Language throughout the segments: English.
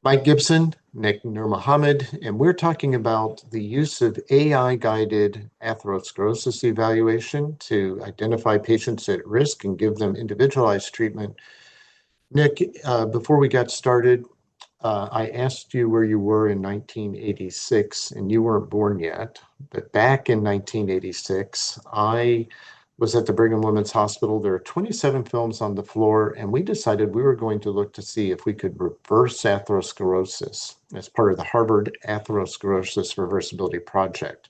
Mike Gibson, Nick Nurmohamed, and we're talking about the use of AI-guided atherosclerosis evaluation to identify patients at risk and give them individualized treatment. Nick, before we got started, I asked you where you were in 1986, and you weren't born yet. But back in 1986, I was at the Brigham Women's Hospital. There are 27 films on the floor, and we decided we were going to look to see if we could reverse atherosclerosis as part of the Harvard Atherosclerosis Reversibility Project.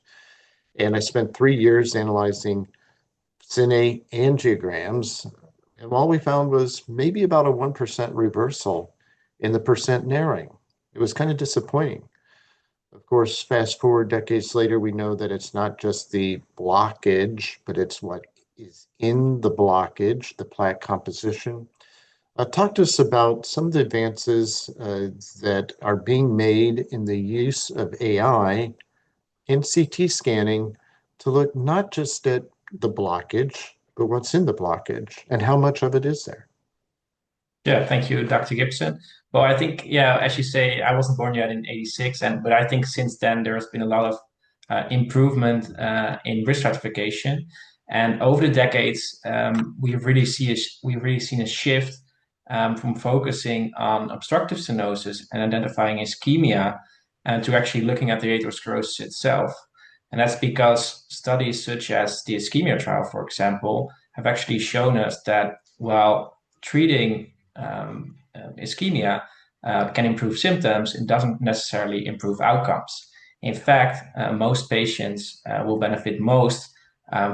And I spent 3 years analyzing cine angiograms, and all we found was maybe about a 1% reversal in the percent narrowing. It was kind of disappointing. Of course, fast forward decades later, we know that it's not just the blockage, but it's what is in the blockage, the plaque composition. Talk to us about some of the advances that are being made in the use of AI in CT scanning to look not just at the blockage, but what's in the blockage and how much of it is there. Yeah, thank you, Dr. Gibson. Well, I think, yeah, as you say, I wasn't born yet in '86, but I think since then there has been a lot of improvement in risk stratification, and over the decades, we've really seen a shift from focusing on obstructive stenosis and identifying ischemia, to actually looking at the atherosclerosis itself. And that's because studies such as the ischemia trial, for example, have actually shown us that while treating ischemia can improve symptoms, it doesn't necessarily improve outcomes. In fact, most patients will benefit most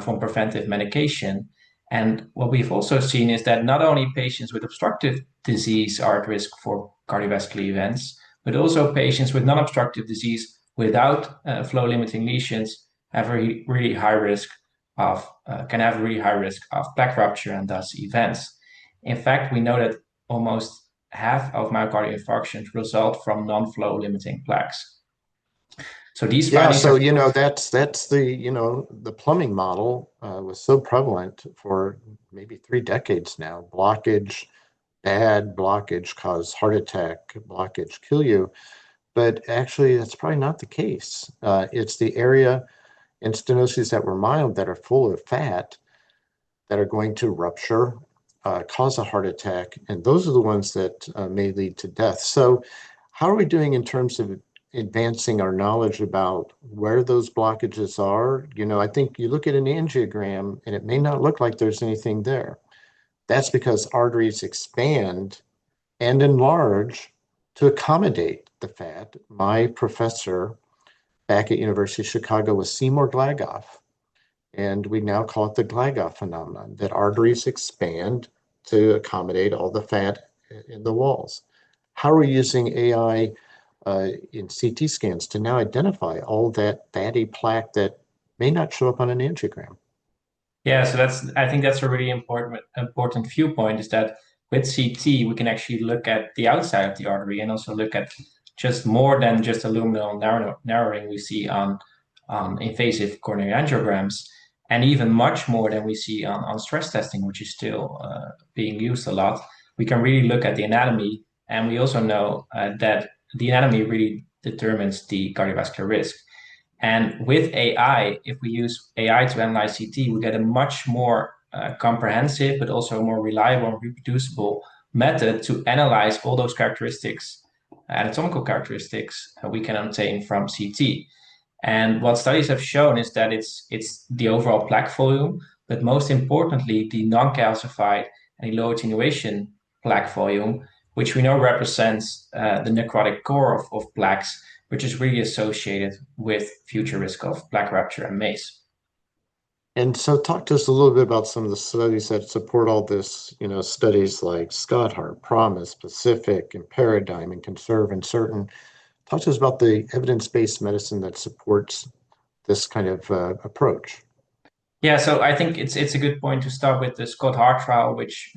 from preventive medication. And what we've also seen is that not only patients with obstructive disease are at risk for cardiovascular events, but also patients with non-obstructive disease without flow-limiting lesions have a really high risk of can have a really high risk of plaque rupture and thus events. In fact, we know that almost half of myocardial infarctions result from non-flow limiting plaques. So these Yeah, findings so have that's the plumbing model was so prevalent for maybe 3 decades now. Blockage, bad blockage cause heart attack, blockage kill you. But actually, that's probably not the case. It's the area in stenoses that were mild that are full of fat that are going to rupture, cause a heart attack, and those are the ones that may lead to death. So, how are we doing in terms of advancing our knowledge about where those blockages are? I think you look at an angiogram and it may not look like there's anything there. That's because arteries expand and enlarge to accommodate the fat. My professor back at University of Chicago was Seymour Glagoff, and we now call it the Glagoff phenomenon, that arteries expand to accommodate all the fat in the walls. How are we using AI in CT scans to now identify all that fatty plaque that may not show up on an angiogram? Yeah, so I think that's a really important viewpoint is that with CT we can actually look at the outside of the artery and also look at just more than just a luminal narrowing we see on invasive coronary angiograms, and even much more than we see on stress testing, which is still being used a lot. We can really look at the anatomy, and we also know that the anatomy really determines the cardiovascular risk. And with AI, if we use AI to analyze CT, we get a much more comprehensive, but also more reliable and reproducible method to analyze all those characteristics, anatomical characteristics we can obtain from CT. And what studies have shown is that it's the overall plaque volume, but most importantly, the non-calcified and low attenuation plaque volume, which we know represents the necrotic core of plaques, which is really associated with future risk of plaque rupture and MACE. And so talk to us a little bit about some of the studies that support all this, studies like Scott-Hart, Promise, Pacific, and Paradigm, and Conserve and Certain. Talk to us about the evidence-based medicine that supports this kind of approach. Yeah, so I think it's a good point to start with the Scott-Hart trial, which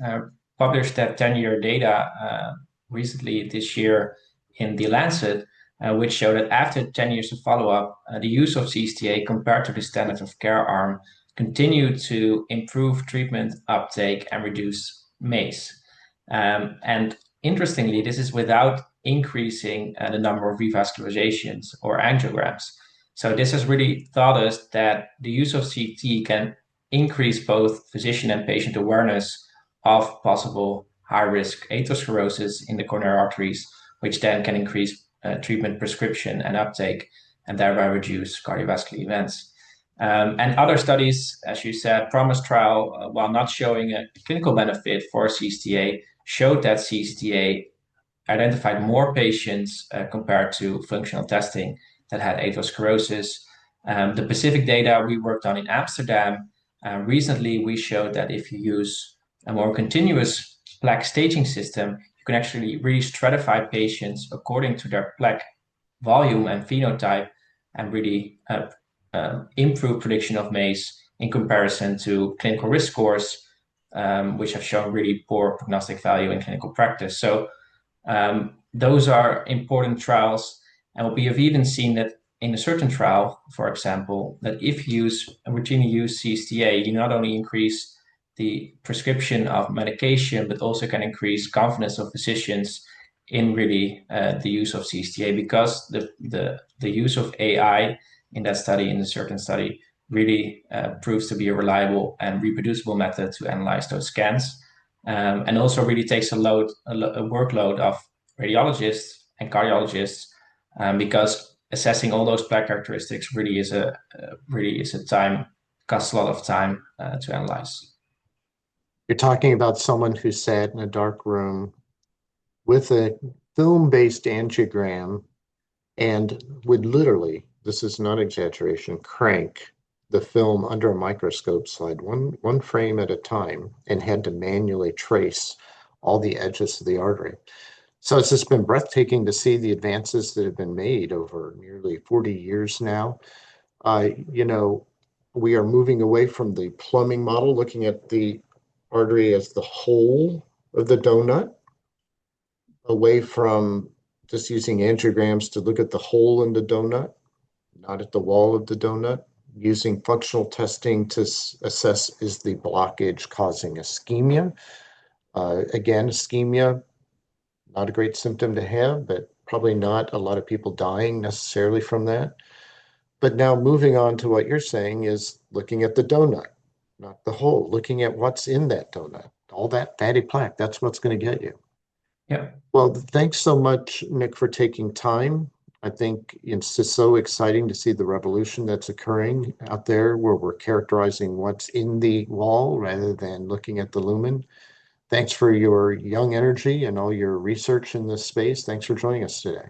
published that 10-year data recently this year in The Lancet, which showed that after 10 years of follow-up, the use of CSTA compared to the standard of care arm continued to improve treatment uptake and reduce MACE. And interestingly, this is without increasing the number of revascularizations or angiograms. So this has really taught us that the use of CT can increase both physician and patient awareness of possible high-risk atherosclerosis in the coronary arteries, which then can increase treatment prescription and uptake, and thereby reduce cardiovascular events. And other studies, as you said, PROMISE trial, while not showing a clinical benefit for CSTA, showed that CSTA identified more patients compared to functional testing that had atherosclerosis. The specific data we worked on in Amsterdam, recently we showed that if you use a more continuous plaque staging system, you can actually really stratify patients according to their plaque volume and phenotype and really improve prediction of MACE in comparison to clinical risk scores, which have shown really poor prognostic value in clinical practice. So those are important trials. And we have even seen that in a certain trial, for example, that if you routinely use CSTA, you not only increase the prescription of medication, but also can increase confidence of physicians in really the use of CSTA, because the use of AI in that study, in a certain study, really proves to be a reliable and reproducible method to analyze those scans. And also really takes a workload of radiologists and cardiologists, because assessing all those plaque characteristics really is a costs a lot of time to analyze. You're talking about someone who sat in a dark room with a film-based angiogram and would literally, this is not exaggeration, crank the film under a microscope slide one frame at a time, and had to manually trace all the edges of the artery. So it's just been breathtaking to see the advances that have been made over nearly 40 years now. We are moving away from the plumbing model, looking at the artery as the whole of the donut, away from just using angiograms to look at the hole in the donut, not at the wall of the donut, using functional testing to assess, is the blockage causing ischemia? Again, ischemia, not a great symptom to have, but probably not a lot of people dying necessarily from that. But now moving on to what you're saying is looking at the donut, not the hole, looking at what's in that donut, all that fatty plaque, that's what's going to get you. Yeah. Well, thanks so much, Nick, for taking time. I think it's just so exciting to see the revolution that's occurring out there, where we're characterizing what's in the wall rather than looking at the lumen. Thanks for your young energy and all your research in this space. Thanks for joining us today.